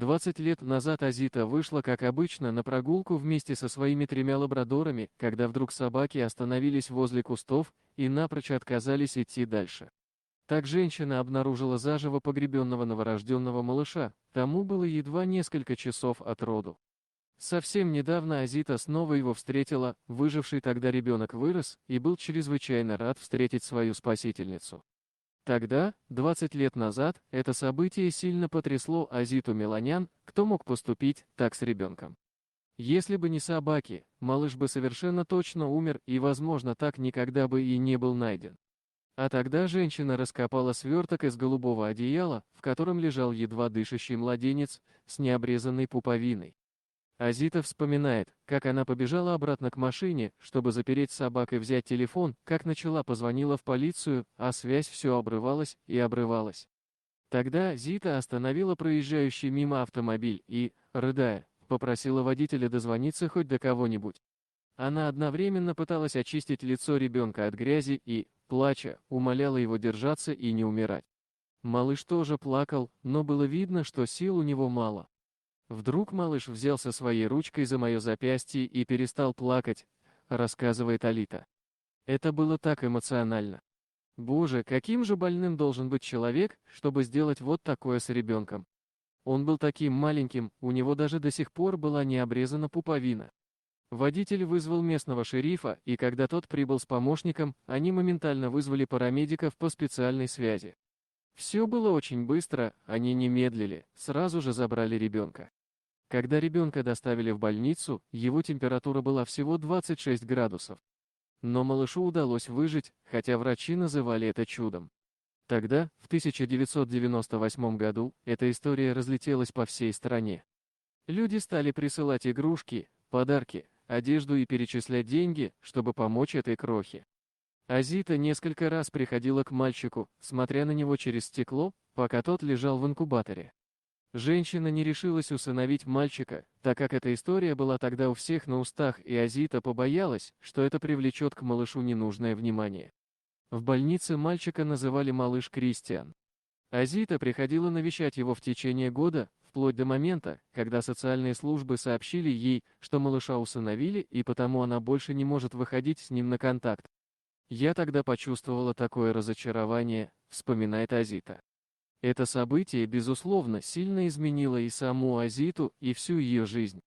20 лет назад Азита вышла, как обычно, на прогулку вместе со своими 3 лабрадорами, когда вдруг собаки остановились возле кустов и напрочь отказались идти дальше. Так женщина обнаружила заживо погребенного новорожденного малыша, тому было едва несколько часов от роду. Совсем недавно Азита снова его встретила, выживший тогда ребенок вырос и был чрезвычайно рад встретить свою спасительницу. Тогда, 20 лет назад, это событие сильно потрясло Азиту Меланян, кто мог поступить так с ребенком. Если бы не собаки, малыш бы совершенно точно умер и, возможно, так никогда бы и не был найден. А тогда женщина раскопала сверток из голубого одеяла, в котором лежал едва дышащий младенец с необрезанной пуповиной. Азита вспоминает, как она побежала обратно к машине, чтобы запереть собак и взять телефон, как начала позвонила в полицию, а связь все обрывалась и обрывалась. Тогда Азита остановила проезжающий мимо автомобиль и, рыдая, попросила водителя дозвониться хоть до кого-нибудь. Она одновременно пыталась очистить лицо ребенка от грязи и, плача, умоляла его держаться и не умирать. Малыш тоже плакал, но было видно, что сил у него мало. Вдруг малыш взялся своей ручкой за мое запястье и перестал плакать, рассказывает Алита. Это было так эмоционально. Боже, каким же больным должен быть человек, чтобы сделать вот такое с ребенком? Он был таким маленьким, у него даже до сих пор была не обрезана пуповина. Водитель вызвал местного шерифа, и когда тот прибыл с помощником, они моментально вызвали парамедиков по специальной связи. Все было очень быстро, они не медлили, сразу же забрали ребенка. Когда ребенка доставили в больницу, его температура была всего 26 градусов. Но малышу удалось выжить, хотя врачи называли это чудом. Тогда, в 1998 году, эта история разлетелась по всей стране. Люди стали присылать игрушки, подарки, одежду и перечислять деньги, чтобы помочь этой крохе. Азита несколько раз приходила к мальчику, смотря на него через стекло, пока тот лежал в инкубаторе. Женщина не решилась усыновить мальчика, так как эта история была тогда у всех на устах, и Азита побоялась, что это привлечет к малышу ненужное внимание. В больнице мальчика называли малыш Кристиан. Азита приходила навещать его в течение года, вплоть до момента, когда социальные службы сообщили ей, что малыша усыновили, и потому она больше не может выходить с ним на контакт. «Я тогда почувствовала такое разочарование», — вспоминает Азита. Это событие, безусловно, сильно изменило и саму Азиту, и всю ее жизнь.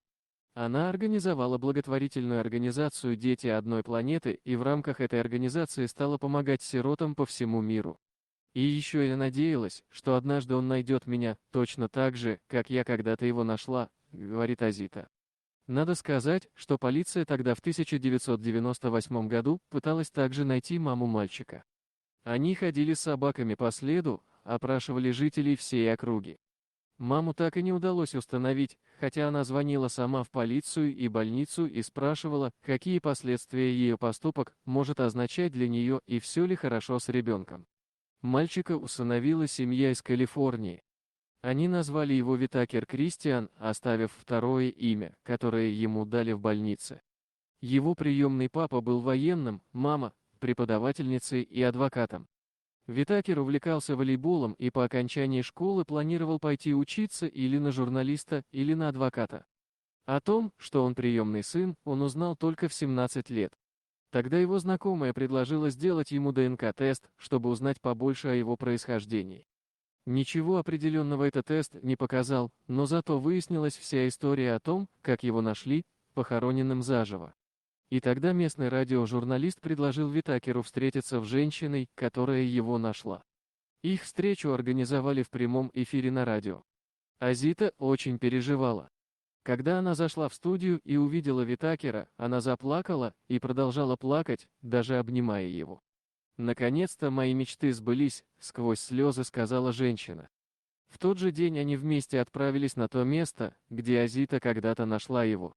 Она организовала благотворительную организацию «Дети одной планеты» и в рамках этой организации стала помогать сиротам по всему миру. И еще я надеялась, что однажды он найдет меня, точно так же, как я когда-то его нашла, говорит Азита. Надо сказать, что полиция тогда в 1998 году пыталась также найти маму мальчика. Они ходили с собаками по следу, опрашивали жителей всей округи. Маму так и не удалось установить, хотя она звонила сама в полицию и больницу и спрашивала, какие последствия ее поступок может означать для нее и все ли хорошо с ребенком. Мальчика усыновила семья из Калифорнии. Они назвали его Витакер Кристиан, оставив второе имя, которое ему дали в больнице. Его приемный папа был военным, мама – преподавательницей и адвокатом. Витакер увлекался волейболом и по окончании школы планировал пойти учиться или на журналиста, или на адвоката. О том, что он приемный сын, он узнал только в 17 лет. Тогда его знакомая предложила сделать ему ДНК-тест, чтобы узнать побольше о его происхождении. Ничего определенного этот тест не показал, но зато выяснилась вся история о том, как его нашли, похороненным заживо. И тогда местный радиожурналист предложил Витакеру встретиться с женщиной, которая его нашла. Их встречу организовали в прямом эфире на радио. Азита очень переживала. Когда она зашла в студию и увидела Витакера, она заплакала и продолжала плакать, даже обнимая его. «Наконец-то мои мечты сбылись», — сквозь слезы сказала женщина. В тот же день они вместе отправились на то место, где Азита когда-то нашла его.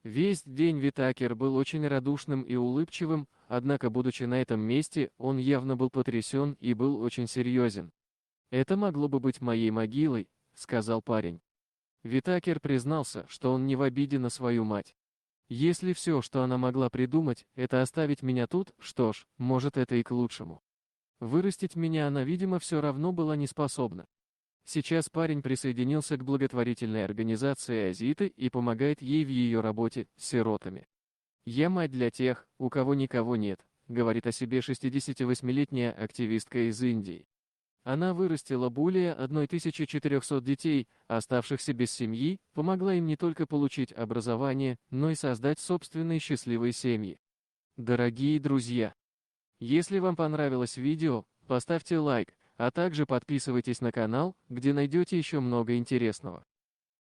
Весь день Витакер был очень радушным и улыбчивым, однако, будучи на этом месте, он явно был потрясен и был очень серьезен. «Это могло бы быть моей могилой», — сказал парень. Витакер признался, что он не в обиде на свою мать. «Если все, что она могла придумать, это оставить меня тут, что ж, может, это и к лучшему. Вырастить меня она, видимо, все равно была не способна. Сейчас парень присоединился к благотворительной организации Азиты и помогает ей в ее работе с сиротами. «Я мать для тех, у кого никого нет», — говорит о себе 68-летняя активистка из Индии. Она вырастила более 1400 детей, оставшихся без семьи, помогла им не только получить образование, но и создать собственные счастливые семьи. Дорогие друзья, если вам понравилось видео, поставьте лайк, а также подписывайтесь на канал, где найдете еще много интересного.